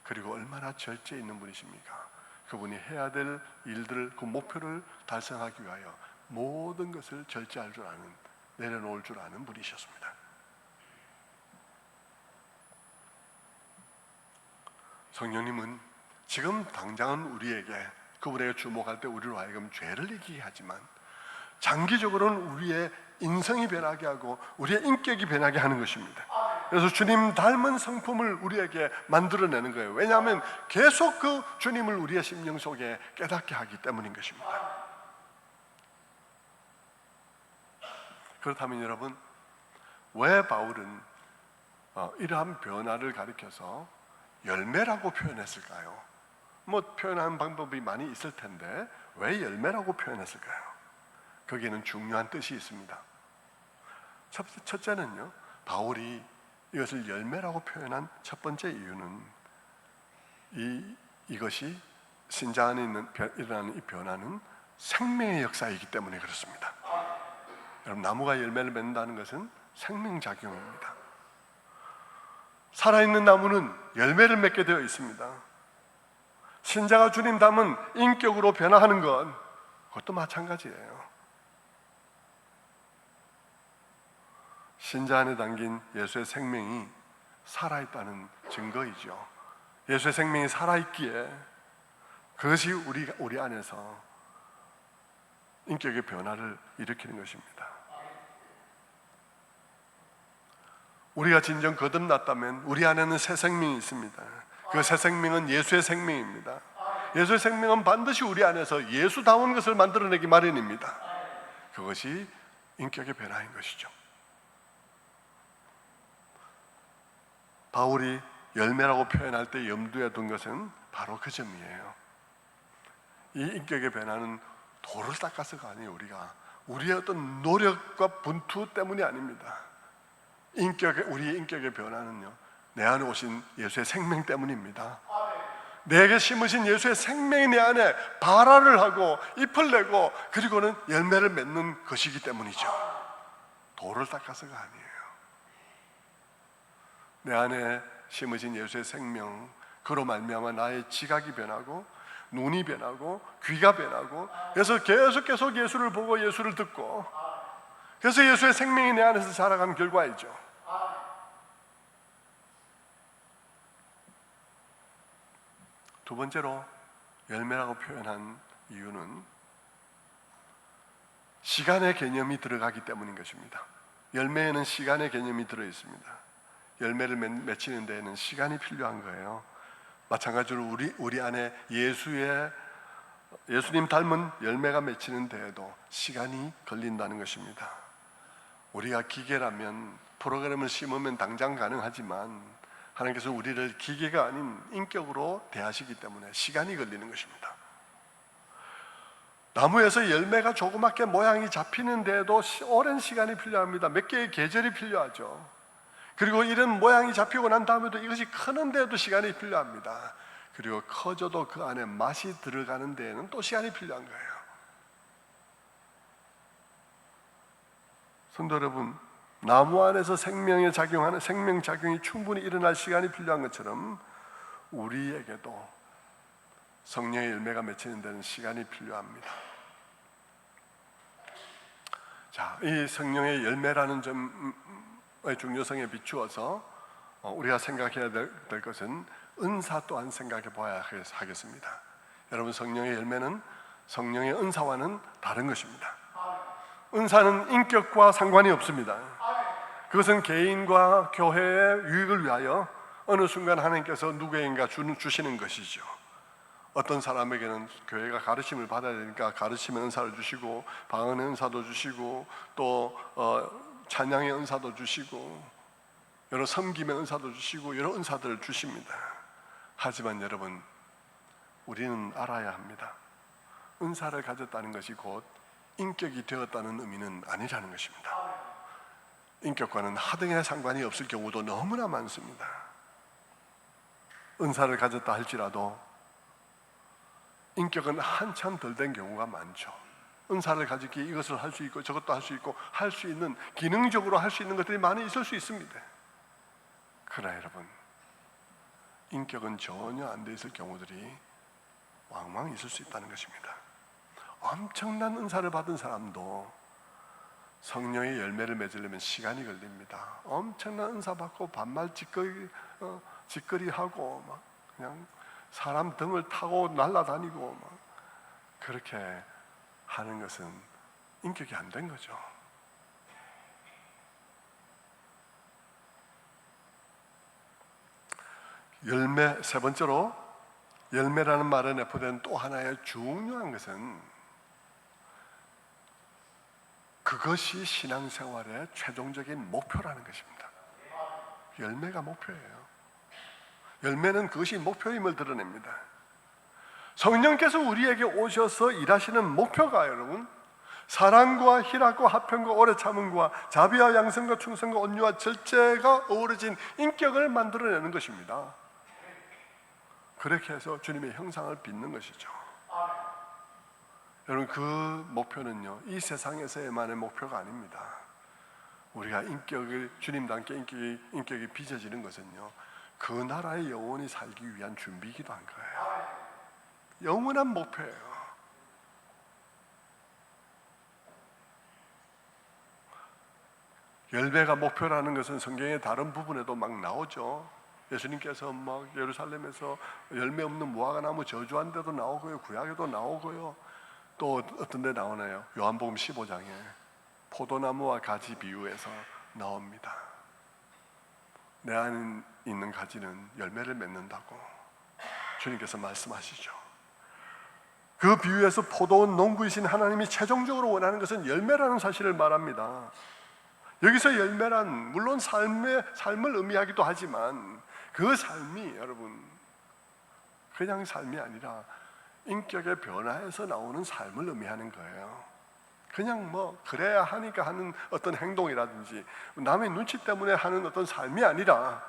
Speaker 1: 그리고 얼마나 절제 있는 분이십니까? 그분이 해야 될 일들을 그 목표를 달성하기 위하여 모든 것을 절제할 줄 아는, 내려놓을 줄 아는 분이셨습니다. 성령님은 지금 당장은 우리에게 그분에게 주목할 때 우리로 하여금 죄를 이기게 하지만 장기적으로는 우리의 인성이 변하게 하고 우리의 인격이 변하게 하는 것입니다. 그래서 주님 닮은 성품을 우리에게 만들어내는 거예요. 왜냐하면 계속 그 주님을 우리의 심령 속에 깨닫게 하기 때문인 것입니다. 그렇다면 여러분, 왜 바울은 이러한 변화를 가리켜서 열매라고 표현했을까요? 뭐 표현하는 방법이 많이 있을 텐데 왜 열매라고 표현했을까요? 거기에는 중요한 뜻이 있습니다. 첫째는요, 바울이 이것을 열매라고 표현한 첫 번째 이유는 이것이 신자 안에 일어나는 이 변화는 생명의 역사이기 때문에 그렇습니다. 여러분, 나무가 열매를 맺는다는 것은 생명작용입니다. 살아있는 나무는 열매를 맺게 되어 있습니다. 신자가 주님 닮은 인격으로 변화하는 것, 그것도 마찬가지예요. 신자 안에 담긴 예수의 생명이 살아있다는 증거이죠. 예수의 생명이 살아있기에 그것이 우리 안에서 인격의 변화를 일으키는 것입니다. 우리가 진정 거듭났다면 우리 안에는 새 생명이 있습니다. 그 새 생명은 예수의 생명입니다. 예수의 생명은 반드시 우리 안에서 예수다운 것을 만들어내기 마련입니다. 그것이 인격의 변화인 것이죠. 바울이 열매라고 표현할 때 염두에 둔 것은 바로 그 점이에요. 이 인격의 변화는 돌을 닦아서가 아니에요. 우리의 어떤 노력과 분투 때문이 아닙니다. 우리의 인격의 변화는요, 내 안에 오신 예수의 생명 때문입니다. 내게 심으신 예수의 생명이 내 안에 발화를 하고 잎을 내고 그리고는 열매를 맺는 것이기 때문이죠. 돌을 닦아서가 아니에요. 내 안에 심으신 예수의 생명, 그로 말미암아 나의 지각이 변하고 눈이 변하고 귀가 변하고, 그래서 계속 예수를 보고 예수를 듣고, 그래서 예수의 생명이 내 안에서 자라간 결과이죠. 두 번째로 열매라고 표현한 이유는 시간의 개념이 들어가기 때문인 것입니다. 열매에는 시간의 개념이 들어 있습니다. 열매를 맺히는 데에는 시간이 필요한 거예요. 마찬가지로 우리 안에 예수님 닮은 열매가 맺히는 데에도 시간이 걸린다는 것입니다. 우리가 기계라면 프로그램을 심으면 당장 가능하지만 하나님께서 우리를 기계가 아닌 인격으로 대하시기 때문에 시간이 걸리는 것입니다. 나무에서 열매가 조그맣게 모양이 잡히는 데에도 오랜 시간이 필요합니다. 몇 개의 계절이 필요하죠. 그리고 이런 모양이 잡히고 난 다음에도 이것이 크는 데에도 시간이 필요합니다. 그리고 커져도 그 안에 맛이 들어가는 데에는 또 시간이 필요한 거예요. 성도 여러분, 나무 안에서 생명작용이 충분히 일어날 시간이 필요한 것처럼 우리에게도 성령의 열매가 맺히는 데는 시간이 필요합니다. 자, 이 성령의 열매라는 점의 중요성에 비추어서 우리가 생각해야 될 것은 은사 또한 생각해 봐야 하겠습니다. 여러분, 성령의 열매는 성령의 은사와는 다른 것입니다. 은사는 인격과 상관이 없습니다. 그것은 개인과 교회의 유익을 위하여 어느 순간 하나님께서 누구에게인가 주시는 것이죠. 어떤 사람에게는 교회가 가르침을 받아야 되니까 가르침의 은사를 주시고, 방언의 은사도 주시고, 또 찬양의 은사도 주시고, 여러 섬김의 은사도 주시고, 여러 은사들을 주십니다. 하지만 여러분, 우리는 알아야 합니다. 은사를 가졌다는 것이 곧 인격이 되었다는 의미는 아니라는 것입니다. 인격과는 하등의 상관이 없을 경우도 너무나 많습니다. 은사를 가졌다 할지라도 인격은 한참 덜 된 경우가 많죠. 은사를 가지기에 이것을 할 수 있고 저것도 할 수 있고 할 수 있는, 기능적으로 할 수 있는 것들이 많이 있을 수 있습니다. 그러나 여러분, 인격은 전혀 안 돼 있을 경우들이 왕왕 있을 수 있다는 것입니다. 엄청난 은사를 받은 사람도 성령의 열매를 맺으려면 시간이 걸립니다. 엄청난 은사 받고 반말 짓거리하고 막 그냥 사람 등을 타고 날아다니고 막 그렇게 하는 것은 인격이 안 된 거죠. 열매, 세 번째로 열매라는 말에 내포된 또 하나의 중요한 것은 그것이 신앙생활의 최종적인 목표라는 것입니다. 열매가 목표예요. 열매는 그것이 목표임을 드러냅니다. 성령께서 우리에게 오셔서 일하시는 목표가 여러분, 사랑과 희락과 화평과 오래 참음과 자비와 양성과 충성과 온유와 절제가 어우러진 인격을 만들어내는 것입니다. 그렇게 해서 주님의 형상을 빚는 것이죠. 여러분, 그 목표는요, 이 세상에서만의 목표가 아닙니다. 우리가 주님과 함께 인격이 빚어지는 것은요, 그 나라의 영원히 살기 위한 준비이기도 한 거예요. 영원한 목표예요. 열매가 목표라는 것은 성경의 다른 부분에도 막 나오죠. 예수님께서 막 예루살렘에서 열매 없는 무화과나무 저주한 데도 나오고요, 구약에도 나오고요. 또 어떤 데 나오나요? 요한복음 15장에 포도나무와 가지 비유에서 나옵니다. 내 안에 있는 가지는 열매를 맺는다고 주님께서 말씀하시죠. 그 비유에서 포도원 농부이신 하나님이 최종적으로 원하는 것은 열매라는 사실을 말합니다. 여기서 열매란 물론 삶을 의미하기도 하지만 그 삶이 여러분 그냥 삶이 아니라 인격의 변화에서 나오는 삶을 의미하는 거예요. 그냥 뭐 그래야 하니까 하는 어떤 행동이라든지 남의 눈치 때문에 하는 어떤 삶이 아니라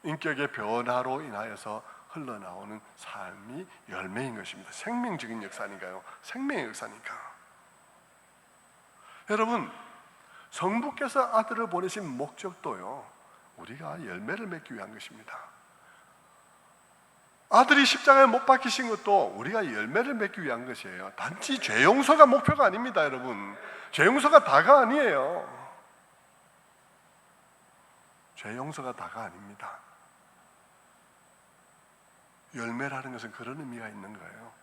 Speaker 1: 인격의 변화로 인하여서 흘러나오는 삶이 열매인 것입니다. 생명적인 역사니까요. 생명의 역사니까. 여러분, 성부께서 아들을 보내신 목적도요, 우리가 열매를 맺기 위한 것입니다. 아들이 십자가에 못 박히신 것도 우리가 열매를 맺기 위한 것이에요. 단지 죄 용서가 목표가 아닙니다. 여러분, 죄 용서가 다가 아니에요. 죄 용서가 다가 아닙니다. 열매라는 것은 그런 의미가 있는 거예요.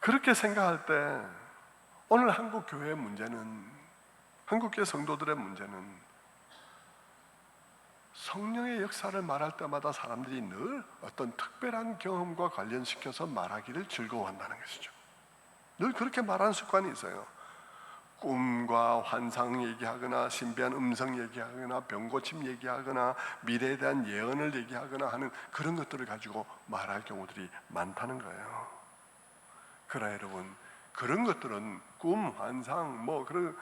Speaker 1: 그렇게 생각할 때 오늘 한국 교회의 문제는, 한국 교회 성도들의 문제는 성령의 역사를 말할 때마다 사람들이 늘 어떤 특별한 경험과 관련시켜서 말하기를 즐거워한다는 것이죠. 늘 그렇게 말하는 습관이 있어요. 꿈과 환상 얘기하거나 신비한 음성 얘기하거나 병고침 얘기하거나 미래에 대한 예언을 얘기하거나 하는 그런 것들을 가지고 말할 경우들이 많다는 거예요. 그러나 여러분, 그런 것들은 꿈, 환상, 그런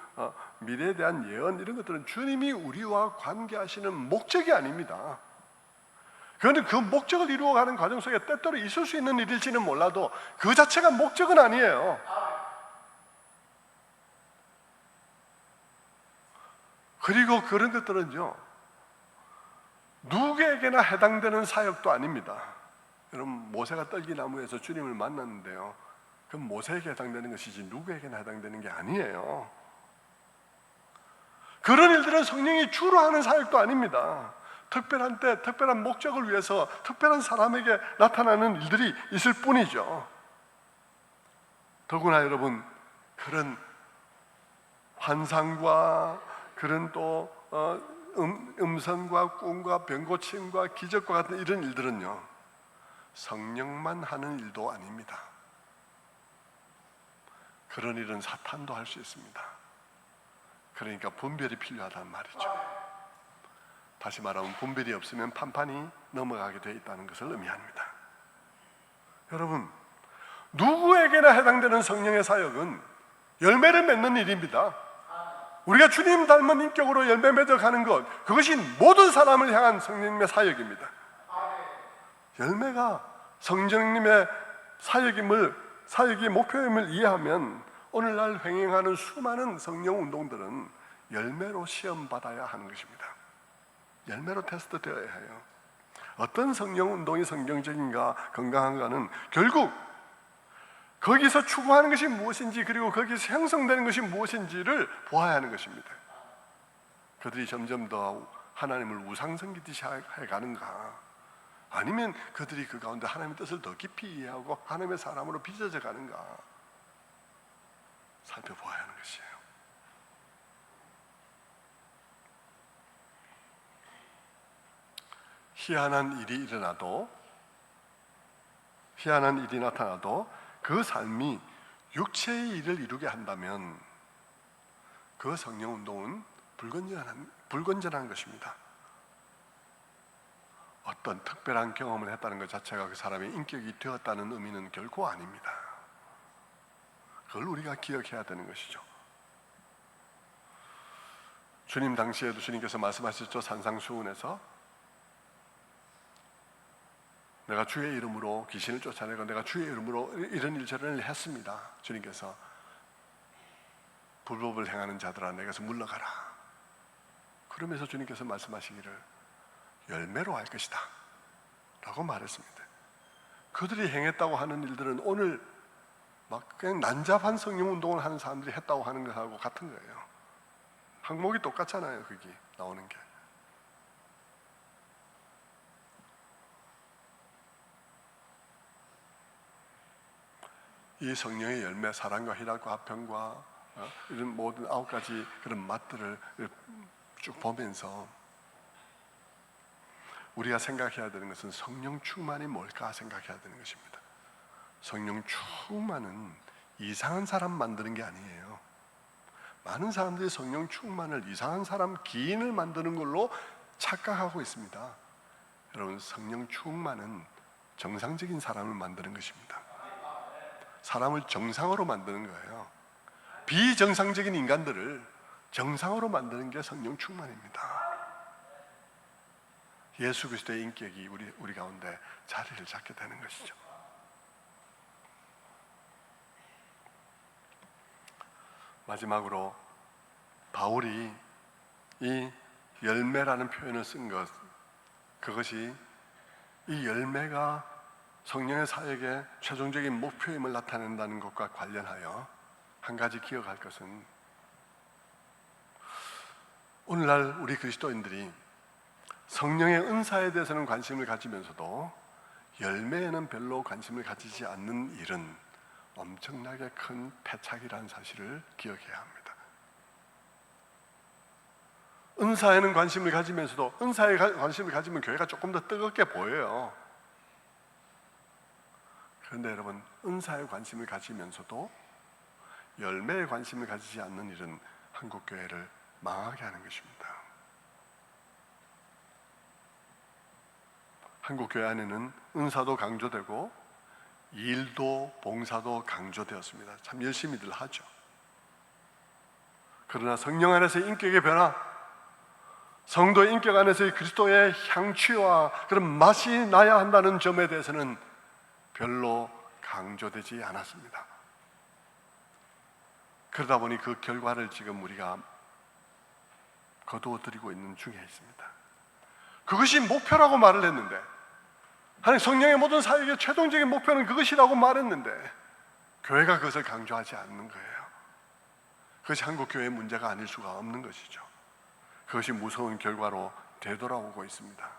Speaker 1: 미래에 대한 예언, 이런 것들은 주님이 우리와 관계하시는 목적이 아닙니다. 그런데 그 목적을 이루어가는 과정 속에 때때로 있을 수 있는 일일지는 몰라도 그 자체가 목적은 아니에요. 그리고 그런 것들은요, 누구에게나 해당되는 사역도 아닙니다. 여러분, 모세가 떨기나무에서 주님을 만났는데요, 그건 모세에게 해당되는 것이지 누구에게나 해당되는 게 아니에요. 그런 일들은 성령이 주로 하는 사역도 아닙니다. 특별한 때, 특별한 목적을 위해서 특별한 사람에게 나타나는 일들이 있을 뿐이죠. 더구나 여러분, 그런 환상과 그런 또 음성과 꿈과 병고침과 기적과 같은 이런 일들은요, 성령만 하는 일도 아닙니다. 그런 일은 사탄도 할 수 있습니다. 그러니까 분별이 필요하다는 말이죠. 다시 말하면 분별이 없으면 판판이 넘어가게 되어 있다는 것을 의미합니다. 여러분, 누구에게나 해당되는 성령의 사역은 열매를 맺는 일입니다. 우리가 주님 닮은 인격으로 열매 맺어가는 것, 그것이 모든 사람을 향한 성령님의 사역입니다. 열매가 성령님의 사역의 목표임을 이해하면 오늘날 횡행하는 수많은 성령 운동들은 열매로 시험받아야 하는 것입니다. 열매로 테스트되어야 해요. 어떤 성령 운동이 성경적인가, 건강한가는 결국 거기서 추구하는 것이 무엇인지, 그리고 거기서 형성되는 것이 무엇인지를 보아야 하는 것입니다. 그들이 점점 더 하나님을 우상성기듯이 해가는가, 아니면 그들이 그 가운데 하나님의 뜻을 더 깊이 이해하고 하나님의 사람으로 빚어져 가는가 살펴보아야 하는 것이에요. 희한한 일이 나타나도 그 삶이 육체의 일을 이루게 한다면 그 성령 운동은 불건전한 것입니다. 어떤 특별한 경험을 했다는 것 자체가 그 사람의 인격이 되었다는 의미는 결코 아닙니다. 그걸 우리가 기억해야 되는 것이죠. 주님 당시에도 주님께서 말씀하셨죠. 산상수훈에서 내가 주의 이름으로 귀신을 쫓아내고 내가 주의 이름으로 이런 일저런을 했습니다. 주님께서 불법을 행하는 자들아 내게서 물러가라. 그러면서 주님께서 말씀하시기를 열매로 알 것이다 라고 말했습니다. 그들이 행했다고 하는 일들은 오늘 막 그냥 난잡한 성령운동을 하는 사람들이 했다고 하는 것하고 같은 거예요. 항목이 똑같잖아요. 거기 나오는 게. 이 성령의 열매, 사랑과 희락과 화평과 이런 모든 9가지 그런 맛들을 쭉 보면서 우리가 생각해야 되는 것은 성령 충만이 뭘까 생각해야 되는 것입니다. 성령 충만은 이상한 사람 만드는 게 아니에요. 많은 사람들이 성령 충만을 이상한 사람, 기인을 만드는 걸로 착각하고 있습니다. 여러분, 성령 충만은 정상적인 사람을 만드는 것입니다. 사람을 정상으로 만드는 거예요. 비정상적인 인간들을 정상으로 만드는 게 성령 충만입니다. 예수 그리스도의 인격이 우리 가운데 자리를 잡게 되는 것이죠. 마지막으로 바울이 이 열매라는 표현을 쓴 것, 그것이 이 열매가 성령의 사역의 최종적인 목표임을 나타낸다는 것과 관련하여 한 가지 기억할 것은, 오늘날 우리 그리스도인들이 성령의 은사에 대해서는 관심을 가지면서도 열매에는 별로 관심을 가지지 않는 일은 엄청나게 큰 패착이라는 사실을 기억해야 합니다. 은사에는 관심을 가지면서도 은사에 관심을 가지면 교회가 조금 더 뜨겁게 보여요. 그런데 여러분, 은사에 관심을 가지면서도 열매에 관심을 가지지 않는 일은 한국 교회를 망하게 하는 것입니다. 한국 교회 안에는 은사도 강조되고 일도 봉사도 강조되었습니다. 참 열심히들 하죠. 그러나 성령 안에서의 인격의 변화, 성도의 인격 안에서의 그리스도의 향취와 그런 맛이 나야 한다는 점에 대해서는 별로 강조되지 않았습니다. 그러다 보니 그 결과를 지금 우리가 거두어들이고 있는 중에 있습니다. 그것이 목표라고 말을 했는데, 하나님 성령의 모든 사역의 최종적인 목표는 그것이라고 말했는데 교회가 그것을 강조하지 않는 거예요. 그것이 한국 교회의 문제가 아닐 수가 없는 것이죠. 그것이 무서운 결과로 되돌아오고 있습니다.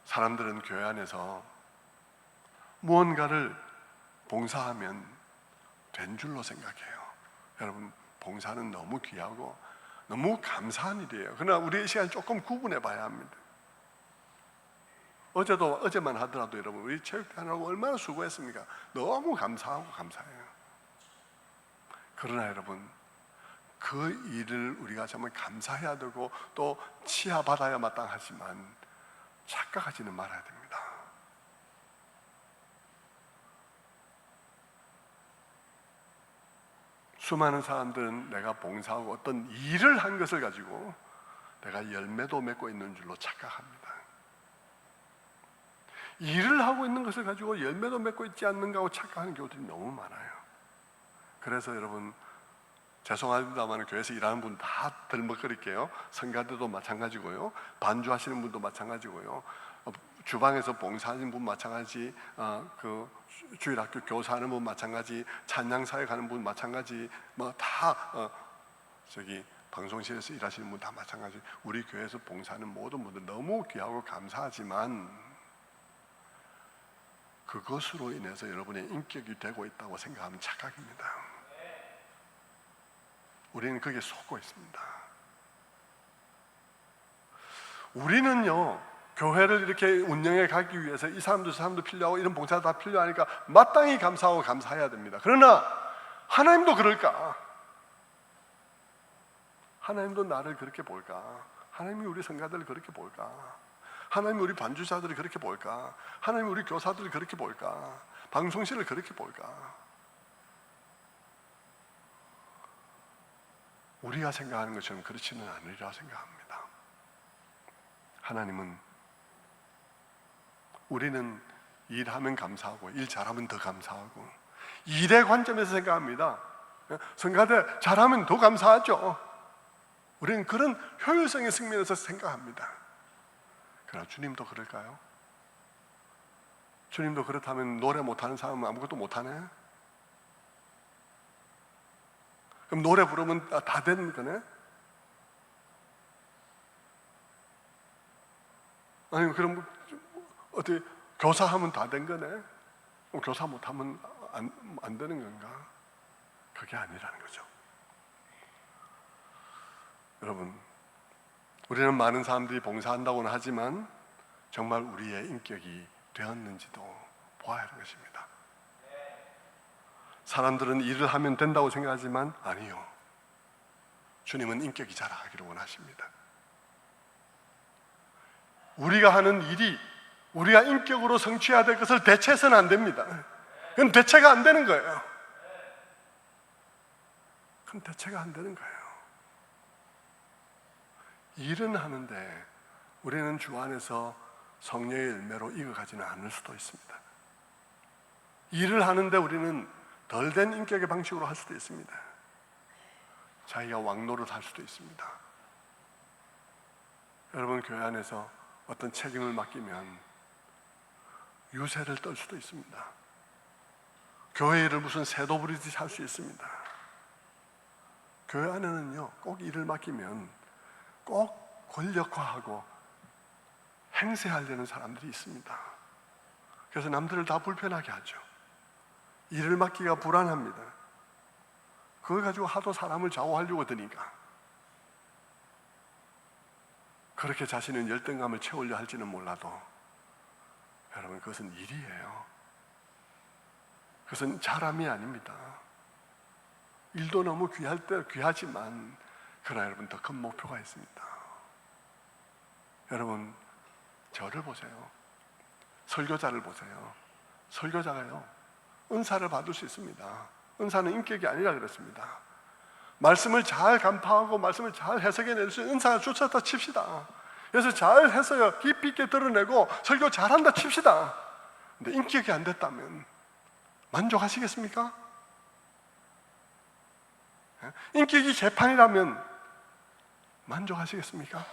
Speaker 1: 사람들은 교회 안에서 무언가를 봉사하면 된 줄로 생각해요. 여러분, 봉사는 너무 귀하고 너무 감사한 일이에요. 그러나 우리의 시간 조금 구분해 봐야 합니다. 어제만 하더라도 여러분, 우리 체육단하고 얼마나 수고했습니까? 너무 감사하고 감사해요. 그러나 여러분, 그 일을 우리가 정말 감사해야 되고 또 치하받아야 마땅하지만 착각하지는 말아야 됩니다. 수많은 사람들은 내가 봉사하고 어떤 일을 한 것을 가지고 내가 열매도 맺고 있는 줄로 착각합니다. 일을 하고 있는 것을 가지고 열매도 맺고 있지 않는가 하고 착각하는 경우들이 너무 많아요. 그래서 여러분, 죄송합니다만 교회에서 일하는 분 다 들먹거릴게요. 성가대도 마찬가지고요, 반주하시는 분도 마찬가지고요, 주방에서 봉사하는 분 마찬가지, 그 주일학교 교사하는 분 마찬가지, 찬양사역하는 분 마찬가지, 뭐 다 저기 방송실에서 일하시는 분 다 마찬가지. 우리 교회에서 봉사하는 모든 분들 너무 귀하고 감사하지만 그것으로 인해서 여러분의 인격이 되고 있다고 생각하면 착각입니다. 우리는 거기에 속고 있습니다. 우리는요, 교회를 이렇게 운영해 가기 위해서 이 사람도 저 사람도 필요하고 이런 봉사가 다 필요하니까 마땅히 감사하고 감사해야 됩니다. 그러나 하나님도 그럴까? 하나님도 나를 그렇게 볼까? 하나님이 우리 성가들을 그렇게 볼까? 하나님이 우리 반주자들을 그렇게 볼까? 하나님이 우리 교사들을 그렇게 볼까? 방송실을 그렇게 볼까? 우리가 생각하는 것처럼 그렇지는 않으리라 생각합니다. 하나님은, 우리는 일하면 감사하고 일 잘하면 더 감사하고 일의 관점에서 생각합니다. 성가대 잘하면 더 감사하죠. 우리는 그런 효율성의 측면에서 생각합니다. 그러나 주님도 그럴까요? 주님도 그렇다면 노래 못하는 사람은 아무것도 못하네? 그럼 노래 부르면 다 되는 거네? 아니 그럼 어떻게 교사하면 다 된 거네? 그럼 교사 못하면 안 되는 건가? 그게 아니라는 거죠. 여러분, 우리는 많은 사람들이 봉사한다고는 하지만 정말 우리의 인격이 되었는지도 보아야 하는 것입니다. 사람들은 일을 하면 된다고 생각하지만 아니요, 주님은 인격이 자라기를 원하십니다. 우리가 하는 일이 우리가 인격으로 성취해야 될 것을 대체해서는 안 됩니다. 그건 대체가 안 되는 거예요. 그건 대체가 안 되는 거예요. 일은 하는데 우리는 주 안에서 성령의 열매로 익어가지는 않을 수도 있습니다. 일을 하는데 우리는 덜 된 인격의 방식으로 할 수도 있습니다. 자기가 왕노릇 할 수도 있습니다. 여러분, 교회 안에서 어떤 책임을 맡기면 유세를 떨 수도 있습니다. 교회 일을 무슨 새도 부리듯이 할 수 있습니다. 교회 안에는요, 꼭 일을 맡기면 꼭 권력화하고 행세하려는 사람들이 있습니다. 그래서 남들을 다 불편하게 하죠. 일을 맡기가 불안합니다. 그걸 가지고 하도 사람을 좌우하려고 드니까. 그렇게 자신은 열등감을 채우려 할지는 몰라도 여러분, 그것은 일이에요. 그것은 사람이 아닙니다. 일도 너무 귀할 때 귀하지만 그러나 여러분, 더 큰 목표가 있습니다. 여러분, 저를 보세요. 설교자를 보세요. 설교자가요, 은사를 받을 수 있습니다. 은사는 인격이 아니라 그랬습니다. 말씀을 잘 간파하고 말씀을 잘 해석해낼 수 있는 은사가 주셨다 칩시다. 그래서 잘 해서 깊이 있게 드러내고 설교 잘한다 칩시다. 근데 인격이 안 됐다면 만족하시겠습니까? 인격이 개판이라면 만족하시겠습니까?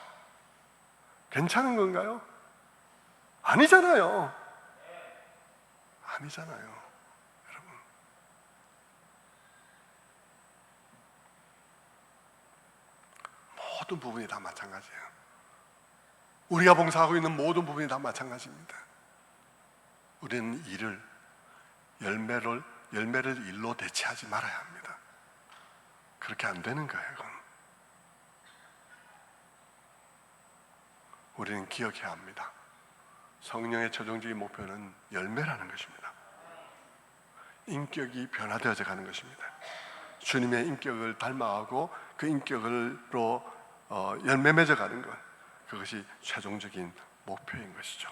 Speaker 1: 괜찮은 건가요? 아니잖아요. 아니잖아요. 여러분, 모든 부분이 다 마찬가지예요. 우리가 봉사하고 있는 모든 부분이 다 마찬가지입니다. 우리는 일을, 열매를 일로 대체하지 말아야 합니다. 그렇게 안 되는 거예요. 그건. 우리는 기억해야 합니다. 성령의 최종적인 목표는 열매라는 것입니다. 인격이 변화되어져 가는 것입니다. 주님의 인격을 닮아가고 그 인격으로 열매 맺어 가는 것, 그것이 최종적인 목표인 것이죠.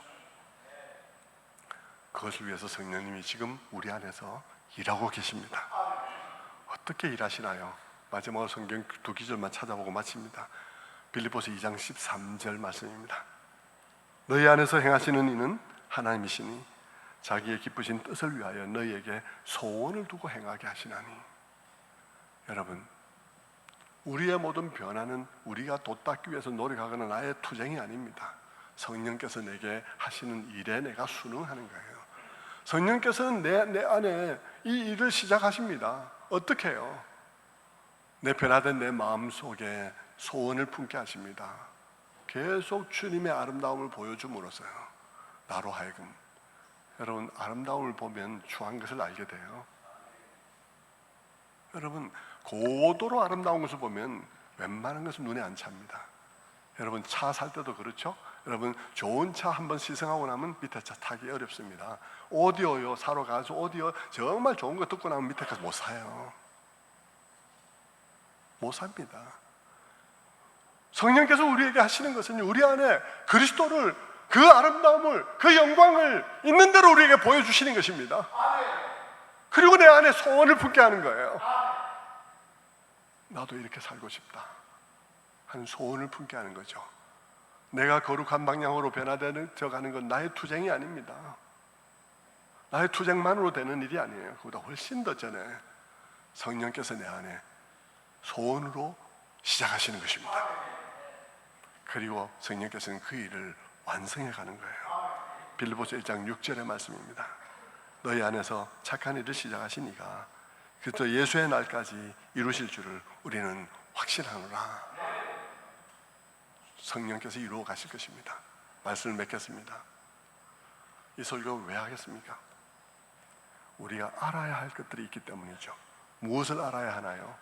Speaker 1: 그것을 위해서 성령님이 지금 우리 안에서 일하고 계십니다. 어떻게 일하시나요? 마지막으로 성경 두 기절만 찾아보고 마칩니다. 빌립보서 2장 13절 말씀입니다. 너희 안에서 행하시는 이는 하나님이시니 자기의 기쁘신 뜻을 위하여 너희에게 소원을 두고 행하게 하시나니. 여러분, 우리의 모든 변화는 우리가 돋닦기 위해서 노력하거나 나의 투쟁이 아닙니다. 성령께서 내게 하시는 일에 내가 순응하는 거예요. 성령께서는 내 안에 이 일을 시작하십니다. 어떻게 해요? 내 변화된 내 마음속에 소원을 품게 하십니다. 계속 주님의 아름다움을 보여줌으로써요, 나로 하여금. 여러분, 아름다움을 보면 추한 것을 알게 돼요. 여러분, 고도로 아름다운 것을 보면 웬만한 것은 눈에 안 찹니다. 여러분, 차 살 때도 그렇죠? 여러분, 좋은 차 한번 시승하고 나면 밑에 차 타기 어렵습니다. 오디오요, 사러 가서 오디오 정말 좋은 거 듣고 나면 밑에 가서 못 사요. 못 삽니다. 성령께서 우리에게 하시는 것은 우리 안에 그리스도를, 그 아름다움을, 그 영광을 있는 대로 우리에게 보여주시는 것입니다. 그리고 내 안에 소원을 품게 하는 거예요. 나도 이렇게 살고 싶다 하는 소원을 품게 하는 거죠. 내가 거룩한 방향으로 변화되어 가는 건 나의 투쟁이 아닙니다. 나의 투쟁만으로 되는 일이 아니에요. 그보다 훨씬 더 전에 성령께서 내 안에 소원으로 시작하시는 것입니다. 그리고 성령께서는 그 일을 완성해 가는 거예요. 빌립보서 1장 6절의 말씀입니다. 너희 안에서 착한 일을 시작하신 이가 그리스도 예수의 날까지 이루실 줄을 우리는 확신하노라. 성령께서 이루어 가실 것입니다. 말씀을 맺겠습니다. 이 설교를 왜 하겠습니까? 우리가 알아야 할 것들이 있기 때문이죠. 무엇을 알아야 하나요?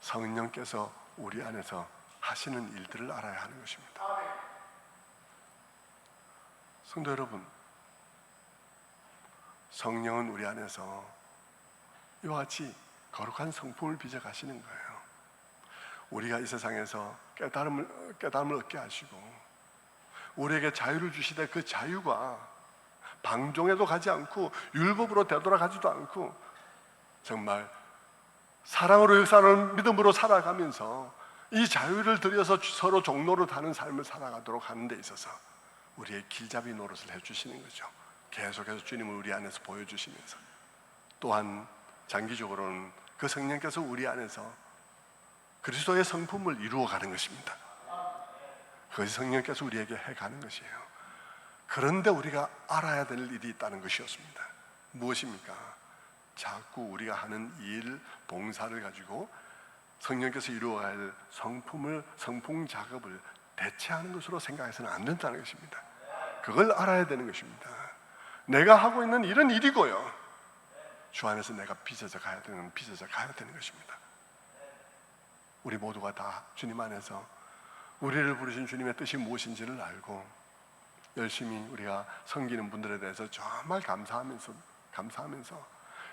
Speaker 1: 성령께서 우리 안에서 하시는 일들을 알아야 하는 것입니다. 성도 여러분, 성령은 우리 안에서 이와 같이 거룩한 성품을 빚어 가시는 거예요. 우리가 이 세상에서 깨달음을 얻게 하시고 우리에게 자유를 주시되 그 자유가 방종에도 가지 않고 율법으로 되돌아가지도 않고 정말 사랑으로 역사하는 믿음으로 살아가면서 이 자유를 들여서 서로 종로로 타는 삶을 살아가도록 하는 데 있어서 우리의 길잡이 노릇을 해주시는 거죠. 계속해서 주님을 우리 안에서 보여주시면서, 또한 장기적으로는 그 성령께서 우리 안에서 그리스도의 성품을 이루어가는 것입니다. 그것이 성령께서 우리에게 해가는 것이에요. 그런데 우리가 알아야 될 일이 있다는 것이었습니다. 무엇입니까? 자꾸 우리가 하는 일, 봉사를 가지고 성령께서 이루어야 할 성품 작업을 대체하는 것으로 생각해서는 안 된다는 것입니다. 그걸 알아야 되는 것입니다. 내가 하고 있는 일은 일이고요, 주 안에서 내가 빚어져 가야 되는 것입니다. 우리 모두가 다 주님 안에서 우리를 부르신 주님의 뜻이 무엇인지를 알고 열심히 우리가 섬기는 분들에 대해서 정말 감사하면서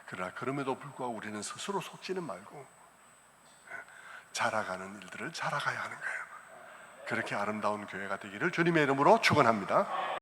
Speaker 1: 그러나 그럼에도 불구하고 우리는 스스로 속지는 말고 자라가는 일들을 자라가야 하는 거예요. 그렇게 아름다운 교회가 되기를 주님의 이름으로 축원합니다.